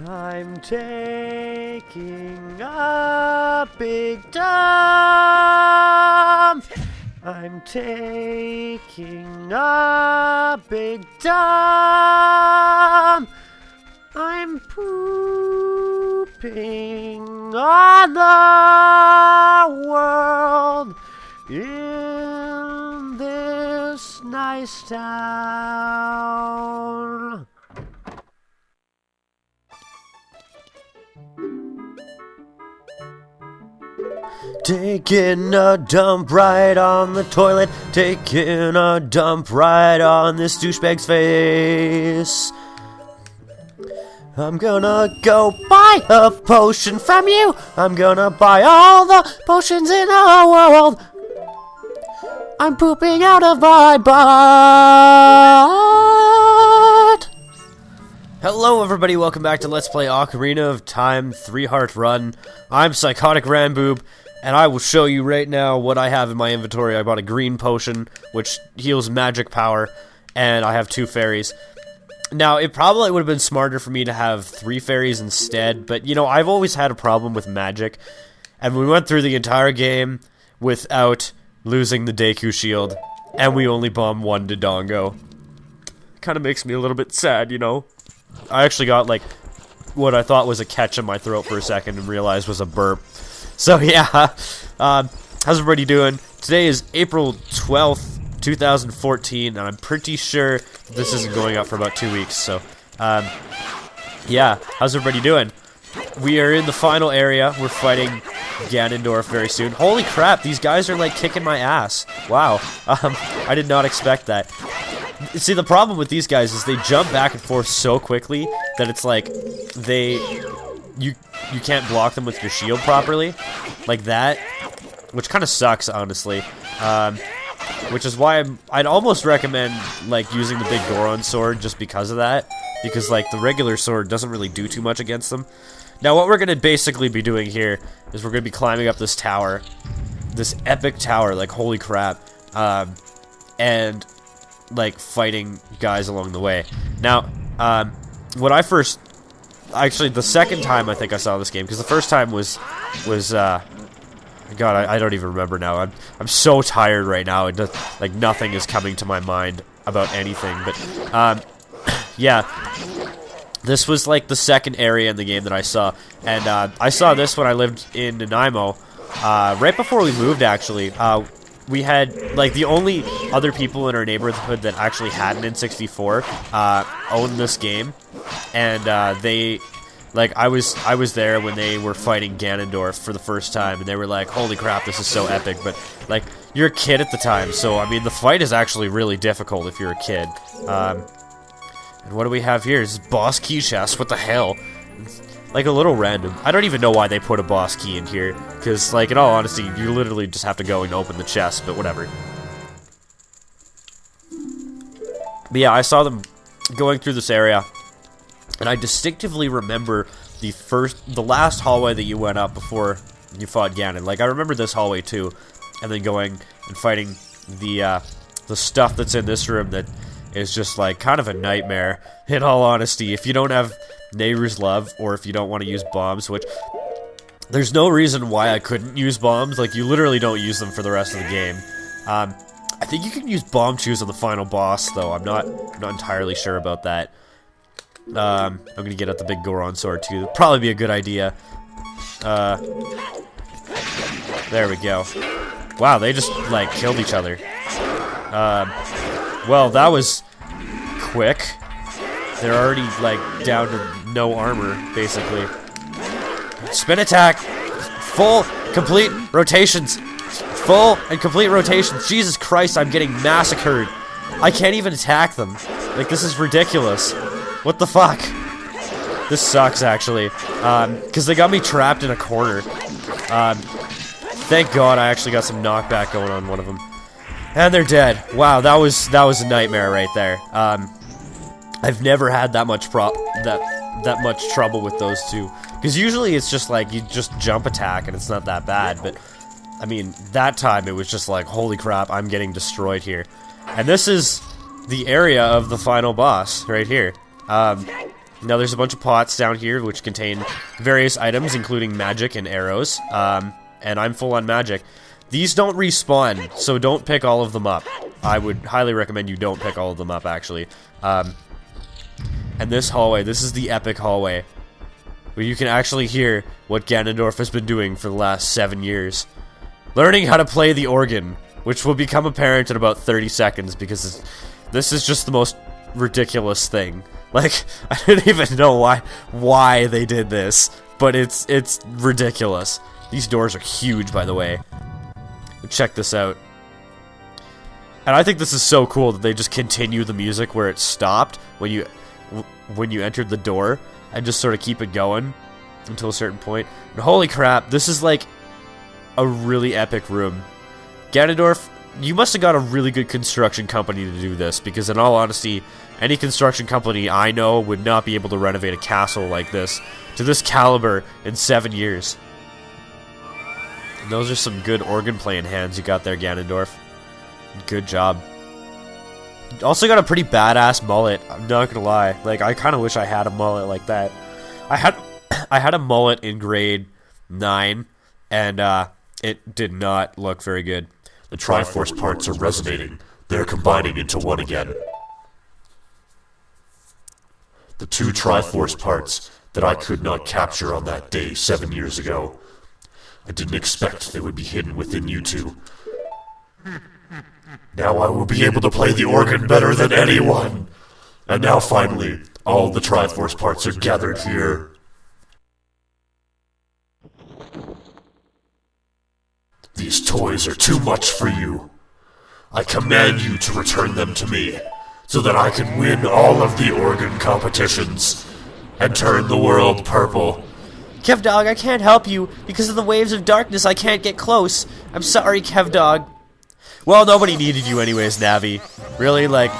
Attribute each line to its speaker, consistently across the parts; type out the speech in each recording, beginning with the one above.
Speaker 1: I'm taking a big dump. I'm taking a big dump. I'm pooping on the world in this nice town. Taking a dump right on the toilet. Taking a dump right on this douchebag's face. I'm gonna go buy a potion from you. I'm gonna buy all the potions in the world. I'm pooping out of my butt. Hello everybody, welcome back to Let's Play Ocarina of Time 3-Heart Run. I'm Psychotic Ramboob, and I will show you right now what I have in my inventory. I bought a green potion, which heals magic power, and I have 2 fairies. Now, it probably would have been smarter for me to have 3 fairies instead, but, you know, I've always had a problem with magic, and we went through the entire game without losing the Deku Shield, and we only bombed 1 Dodongo. Kind of makes me a little bit sad, you know? I actually got, like, what I thought was a catch in my throat for a second and realized was a burp. So, yeah, how's everybody doing? Today is April 12th. 2014, and I'm pretty sure this isn't going up for about 2 weeks, so, yeah, how's everybody doing? We are in the final area. We're fighting Ganondorf very soon. Holy crap, these guys are, like, kicking my ass. Wow, I did not expect that. See, the problem with these guys is they jump back and forth so quickly that it's like, you can't block them with your shield properly, like that, which kind of sucks, honestly. Which is why I'd almost recommend, like, using the big Goron sword just because of that. Because, like, the regular sword doesn't really do too much against them. Now, what we're going to basically be doing here is we're going to be climbing up this tower. This epic tower, like, holy crap. And, like, fighting guys along the way. Now, when I first... Actually, the second time I think I saw this game, because the first time was God, I don't even remember now. I'm so tired right now. It does, like, nothing is coming to my mind about anything. But yeah, this was like the second area in the game that I saw, and I saw this when I lived in Nanaimo, right before we moved. Actually, we had, like, the only other people in our neighborhood that actually had an N64 owned this game, and they. Like, I was there when they were fighting Ganondorf for the first time, and they were like, holy crap, this is so epic, but, like, you're a kid at the time, so, I mean, the fight is actually really difficult if you're a kid. And what do we have here? This is boss key chest, what the hell? It's, like, a little random. I don't even know why they put a boss key in here, because, like, in all honesty, you literally just have to go and open the chest, but whatever. But yeah, I saw them going through this area, and I distinctively remember the last hallway that you went up before you fought Ganon. Like, I remember this hallway too, and then going and fighting the stuff that's in this room that is just, like, kind of a nightmare, in all honesty. If you don't have Nehru's Love, or if you don't want to use bombs, which, there's no reason why I couldn't use bombs. Like, you literally don't use them for the rest of the game. I think you can use bomb chews on the final boss, though. I'm not entirely sure about that. I'm gonna get at the big Goron sword too. That'd probably be a good idea. There we go. Wow, they just, like, killed each other. Well, that was quick. They're already, like, down to no armor, basically. Spin attack! Full, complete rotations! Full and complete rotations! Jesus Christ, I'm getting massacred! I can't even attack them. Like, this is ridiculous. What the fuck? This sucks, actually. Because they got me trapped in a corner. Thank God I actually got some knockback going on one of them. And they're dead. Wow, that was a nightmare right there. I've never had that much trouble with those two. Because usually it's just like, you just jump attack and it's not that bad. But, I mean, that time it was just like, holy crap, I'm getting destroyed here. And this is the area of the final boss, right here. Now there's a bunch of pots down here which contain various items, including magic and arrows. And I'm full on magic. These don't respawn, so don't pick all of them up. I would highly recommend you don't pick all of them up, actually. And this hallway, this is the epic hallway, where you can actually hear what Ganondorf has been doing for the last 7 years. Learning how to play the organ, which will become apparent in about 30 seconds, because this is just the most ridiculous thing. Like, I didn't even know why they did this, but it's ridiculous. These doors are huge, by the way. Check this out. And I think this is so cool that they just continue the music where it stopped when you entered the door, and just sort of keep it going until a certain point. And holy crap, this is like a really epic room. Ganondorf, you must have got a really good construction company to do this, because in all honesty, any construction company I know would not be able to renovate a castle like this to this caliber in 7 years. And those are some good organ playing hands you got there, Ganondorf. Good job. Also got a pretty badass mullet, I'm not gonna lie. Like, I kinda wish I had a mullet like that. I had a mullet in grade 9, and it did not look very good.
Speaker 2: The Triforce parts are resonating. They're combining into one again. The 2 Triforce parts that I could not capture on that day 7 years ago. I didn't expect they would be hidden within you two. Now I will be able to play the organ better than anyone! And now finally, all the Triforce parts are gathered here. These toys are too much for you. I command you to return them to me, so that I can win all of the organ competitions, and turn the world purple.
Speaker 1: Kevdog, I can't help you. Because of the waves of darkness, I can't get close. I'm sorry, Kevdog. Well, nobody needed you anyways, Navi. Really, like,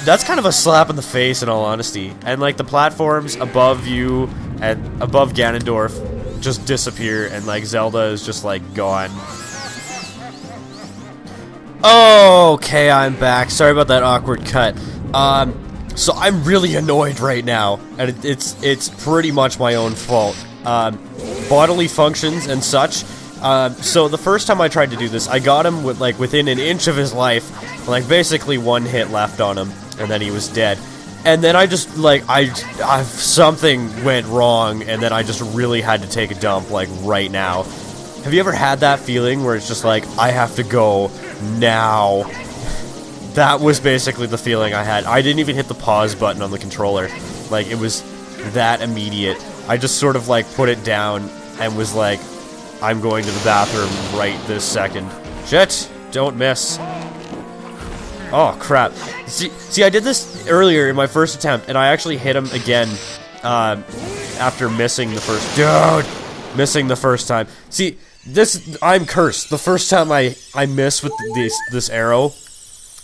Speaker 1: that's kind of a slap in the face, in all honesty. And, like, the platforms above you and above Ganondorf just disappear, and, like, Zelda is just, like, gone. Okay, I'm back. Sorry about that awkward cut. So I'm really annoyed right now, and it's pretty much my own fault. Bodily functions and such. So the first time I tried to do this, I got him with, like, within an inch of his life, like, basically 1 hit left on him, and then he was dead. And then I just, like, something went wrong, and then I just really had to take a dump, like, right now. Have you ever had that feeling where it's just like, I have to go now? That was basically the feeling I had. I didn't even hit the pause button on the controller. Like, it was that immediate. I just sort of, like, put it down and was like, I'm going to the bathroom right this second. Shit! Don't miss. Oh, crap. See, I did this earlier in my first attempt, and I actually hit him again, after missing the first... Dude! Missing the first time. See, I'm cursed. The first time I miss with this arrow,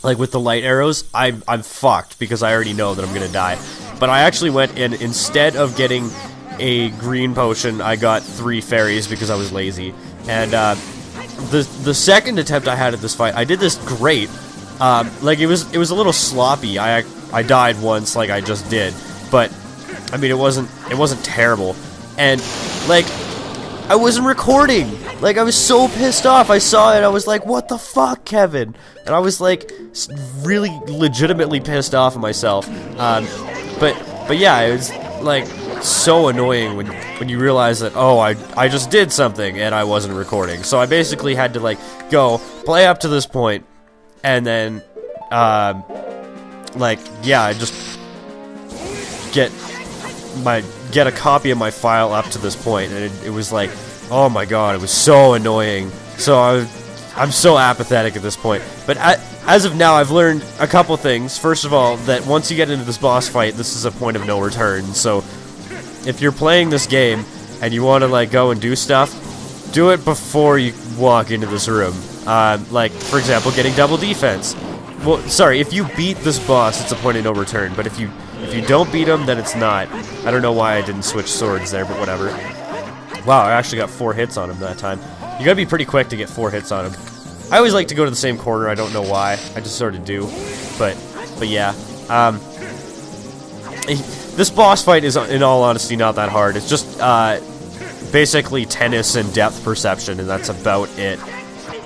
Speaker 1: like with the light arrows, I'm fucked, because I already know that I'm gonna die. But I actually went and instead of getting a green potion, I got 3 fairies because I was lazy. And the second attempt I had at this fight, I did this great. Like, it was a little sloppy. I died once, like I just did, but I mean, it wasn't terrible. And like, I wasn't recording. Like, I was so pissed off. I saw it. I was like, "What the fuck, Kevin?" And I was like, really, legitimately pissed off at myself. But yeah, it was like so annoying when you realize that, oh, I just did something and I wasn't recording. So I basically had to, like, go play up to this point, and then like, yeah, I just get a copy of my file up to this point, and it was like, oh my god, it was so annoying. So I'm so apathetic at this point. But as of now, I've learned a couple things. First of all, that once you get into this boss fight, this is a point of no return. So if you're playing this game and you want to, like, go and do stuff, do it before you walk into this room. Like, for example, getting double defense. Well, sorry, if you beat this boss, it's a point of no return. But if you don't beat him, then it's not. I don't know why I didn't switch swords there, but whatever. Wow, I actually got 4 hits on him that time. You gotta be pretty quick to get 4 hits on him. I always like to go to the same corner, I don't know why. I just sort of do. But yeah. This boss fight is, in all honesty, not that hard. It's just basically tennis and depth perception, and that's about it.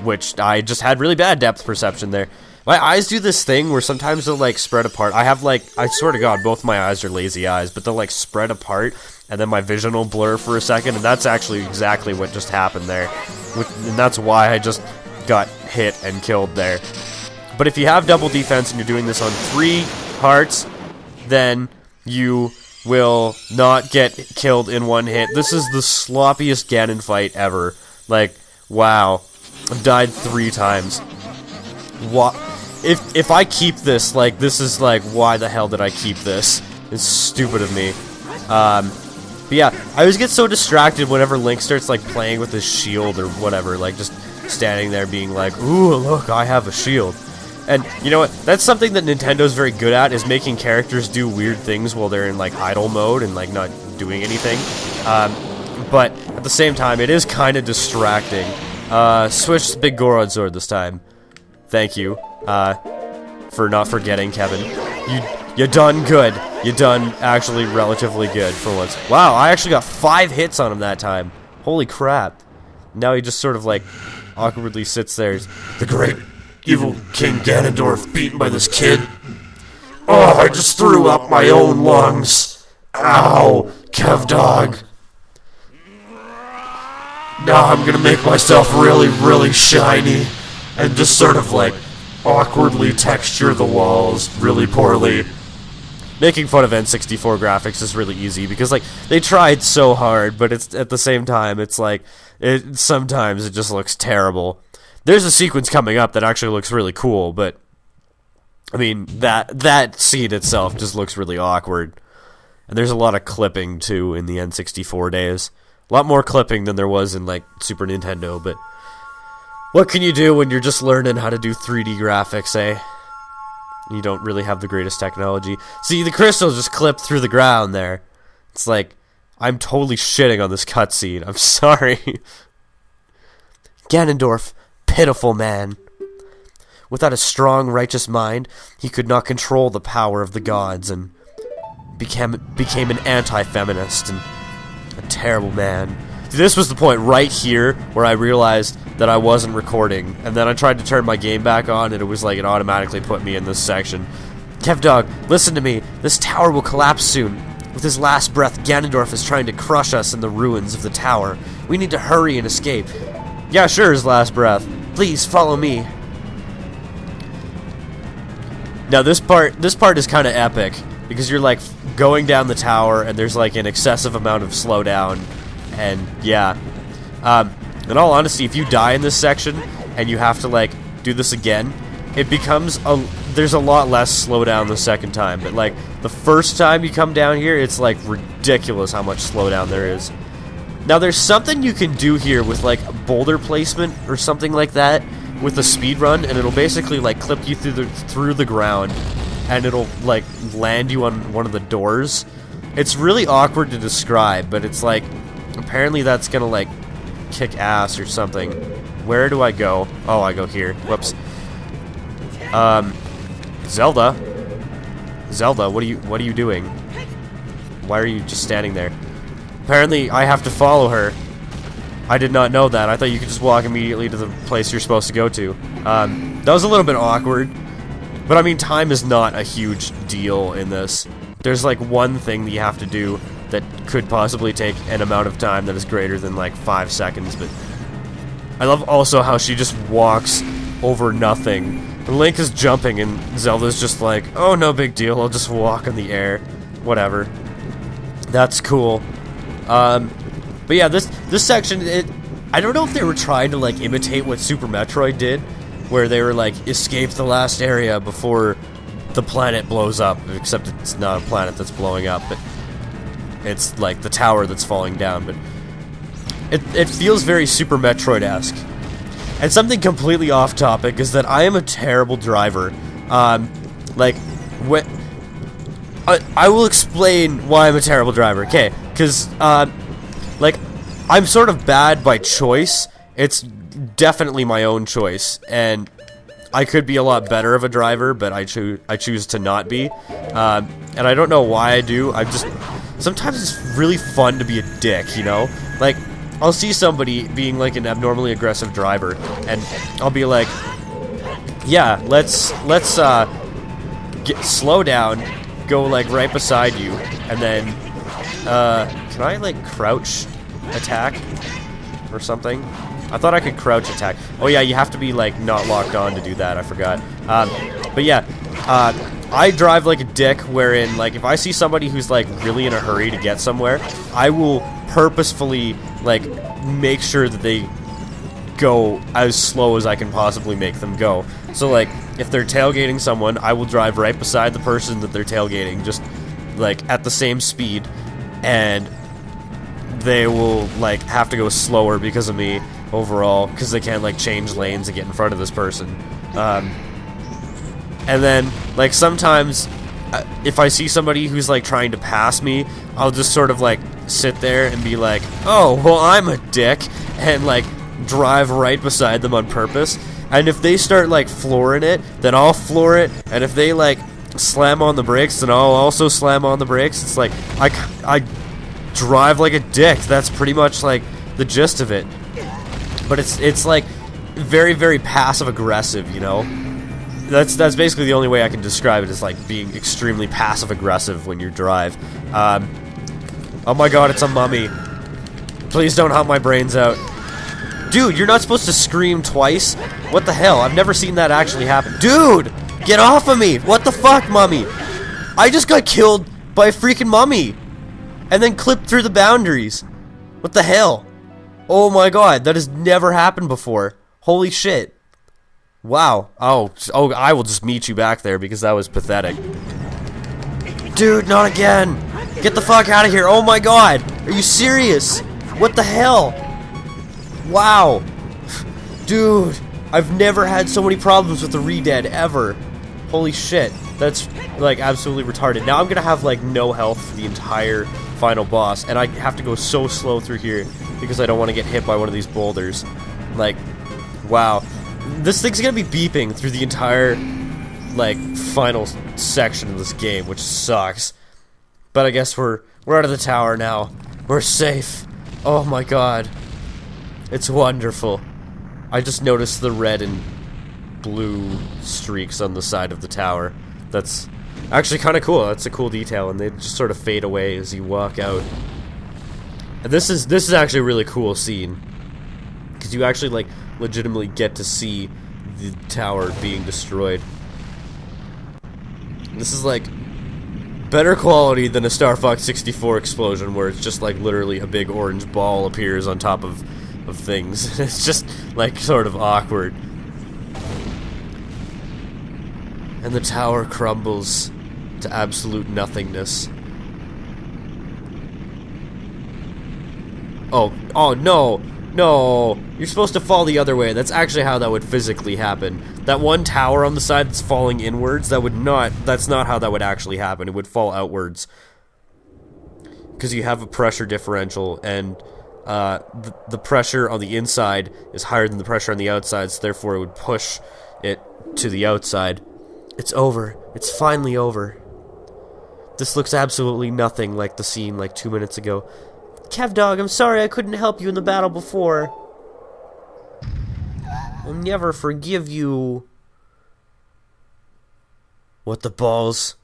Speaker 1: Which I just had really bad depth perception there. My eyes do this thing where sometimes they'll like spread apart. I have like, I swear to God, both my eyes are lazy eyes, but they'll like spread apart, and then my vision will blur for a second, and that's actually exactly what just happened there. And that's why I just got hit and killed there. But if you have double defense and you're doing this on 3 hearts, then you will not get killed in 1 hit. This is the sloppiest Ganon fight ever. Like, wow. I've died 3 times. What? If I keep this, like, this is like, why the hell did I keep this? It's stupid of me. But yeah, I always get so distracted whenever Link starts, like, playing with his shield or whatever, like, just standing there being like, ooh, look, I have a shield. And, you know what, that's something that Nintendo's very good at, is making characters do weird things while they're in, like, idle mode and, like, not doing anything. But, at the same time, it is kind of distracting. Switch to Big Goron Sword this time. Thank you, for not forgetting, Kevin. You done good. You done actually relatively good for once. Wow, I actually got 5 hits on him that time. Holy crap. Now he just sort of, like, awkwardly sits there.
Speaker 2: The great evil King Ganondorf beaten by this kid. Oh, I just threw up my own lungs. Ow, Kev Dog. Now I'm gonna make myself really, really shiny and just sort of like awkwardly texture the walls really poorly.
Speaker 1: Making fun of N64 graphics is really easy because, like, they tried so hard, but it's at the same time, it's like, sometimes it just looks terrible. There's a sequence coming up that actually looks really cool, but I mean, that scene itself just looks really awkward. And there's a lot of clipping too in the N64 days. A lot more clipping than there was in, like, Super Nintendo, but what can you do when you're just learning how to do 3D graphics, eh? You don't really have the greatest technology. See, the crystals just clipped through the ground there. It's like, I'm totally shitting on this cutscene. I'm sorry. Ganondorf, pitiful man. Without a strong, righteous mind, he could not control the power of the gods and became an anti-feminist and a terrible man. This was the point right here where I realized that I wasn't recording, and then I tried to turn my game back on, and it was like it automatically put me in this section. Kevdog, listen to me. This tower will collapse soon. With his last breath, Ganondorf is trying to crush us in the ruins of the tower. We need to hurry and escape. Yeah, sure, his last breath. Please, follow me. Now, this part is kind of epic, because you're, like, going down the tower, and there's, like, an excessive amount of slowdown, and, yeah. In all honesty, if you die in this section, and you have to, like, do this again, it becomes there's a lot less slowdown the second time, but, like, the first time you come down here, it's, like, ridiculous how much slowdown there is. Now, there's something you can do here with, like, boulder placement, or something like that, with the speed run, and it'll basically, like, clip you through the ground, and it'll, like, land you on one of the doors. It's really awkward to describe, but it's, like, apparently that's gonna, like, kick ass or something. Where do I go? Oh, I go here. Whoops. Zelda, what are you doing? Why are you just standing there? Apparently, I have to follow her. I did not know that. I thought you could just walk immediately to the place you're supposed to go to. That was a little bit awkward. But, I mean, time is not a huge deal in this. There's, like, one thing that you have to do that could possibly take an amount of time that is greater than, like, 5 seconds, but I love also how she just walks over nothing. Link is jumping, and Zelda's just like, oh, no big deal, I'll just walk in the air. Whatever. That's cool. But yeah, this section, I don't know if they were trying to, like, imitate what Super Metroid did, where they were like, escape the last area before the planet blows up, except it's not a planet that's blowing up, but it's like the tower that's falling down, but it feels very Super Metroid-esque. And something completely off topic is that I am a terrible driver. Like, when I will explain why I'm a terrible driver, okay? Because, like, I'm sort of bad by choice. It's definitely my own choice, and I could be a lot better of a driver, but I choose to not be. And I don't know why I do. Sometimes it's really fun to be a dick, you know? Like, I'll see somebody being like an abnormally aggressive driver, and I'll be like, yeah, let's slow down, go like right beside you, and then can I like crouch attack or something? I thought I could crouch attack. Oh yeah, you have to be like not locked on to do that. I forgot. But yeah, I drive like a dick, wherein like if I see somebody who's like really in a hurry to get somewhere, I will purposefully like make sure that they go as slow as I can possibly make them go. So like if they're tailgating someone, I will drive right beside the person that they're tailgating, just like at the same speed, and they will like have to go slower because of me overall, because they can't like change lanes and get in front of this person. And then like sometimes if I see somebody who's like trying to pass me, I'll just sort of like sit there and be like, oh well, I'm a dick, and like drive right beside them on purpose. And if they start like flooring it, then I'll floor it, and if they like slam on the brakes, then I'll also slam on the brakes. It's like I drive like a dick. That's pretty much like the gist of it. But it's like very, very passive aggressive, you know? That's basically the only way I can describe it, is like being extremely passive aggressive when you drive. Oh my god, it's a mummy. Please don't hop my brains out. Dude, you're not supposed to scream twice? What the hell? I've never seen that actually happen. Dude! Get off of me! What the fuck, mummy? I just got killed by a freaking mummy! And then clipped through the boundaries. What the hell? Oh my god, that has never happened before. Holy shit. Wow. Oh, I will just meet you back there because that was pathetic. Dude, not again! Get the fuck out of here! Oh my god! Are you serious? What the hell? Wow. Dude, I've never had so many problems with the Re-Dead ever. Holy shit. That's like absolutely retarded. Now I'm gonna have like no health for the entire final boss, and I have to go so slow through here because I don't want to get hit by one of these boulders. Like, wow. This thing's gonna be beeping through the entire like final section of this game, which sucks. But I guess we're out of the tower now. We're safe. Oh my god. It's wonderful. I just noticed the red and blue streaks on the side of the tower. That's actually kind of cool. That's a cool detail, and they just sort of fade away as you walk out. And this is actually a really cool scene, because you actually like legitimately get to see the tower being destroyed. This is like better quality than a Star Fox 64 explosion, where it's just like literally a big orange ball appears on top of things. It's just like sort of awkward. And the tower crumbles to absolute nothingness. Oh no, no, you're supposed to fall the other way. That's actually how that would physically happen. That one tower on the side that's falling inwards, that's not how that would actually happen. It would fall outwards. Because you have a pressure differential, and the pressure on the inside is higher than the pressure on the outside, so therefore it would push it to the outside. It's over. It's finally over. This looks absolutely nothing like the scene like 2 minutes ago. Kevdog, I'm sorry I couldn't help you in the battle before. I'll never forgive you. What the balls?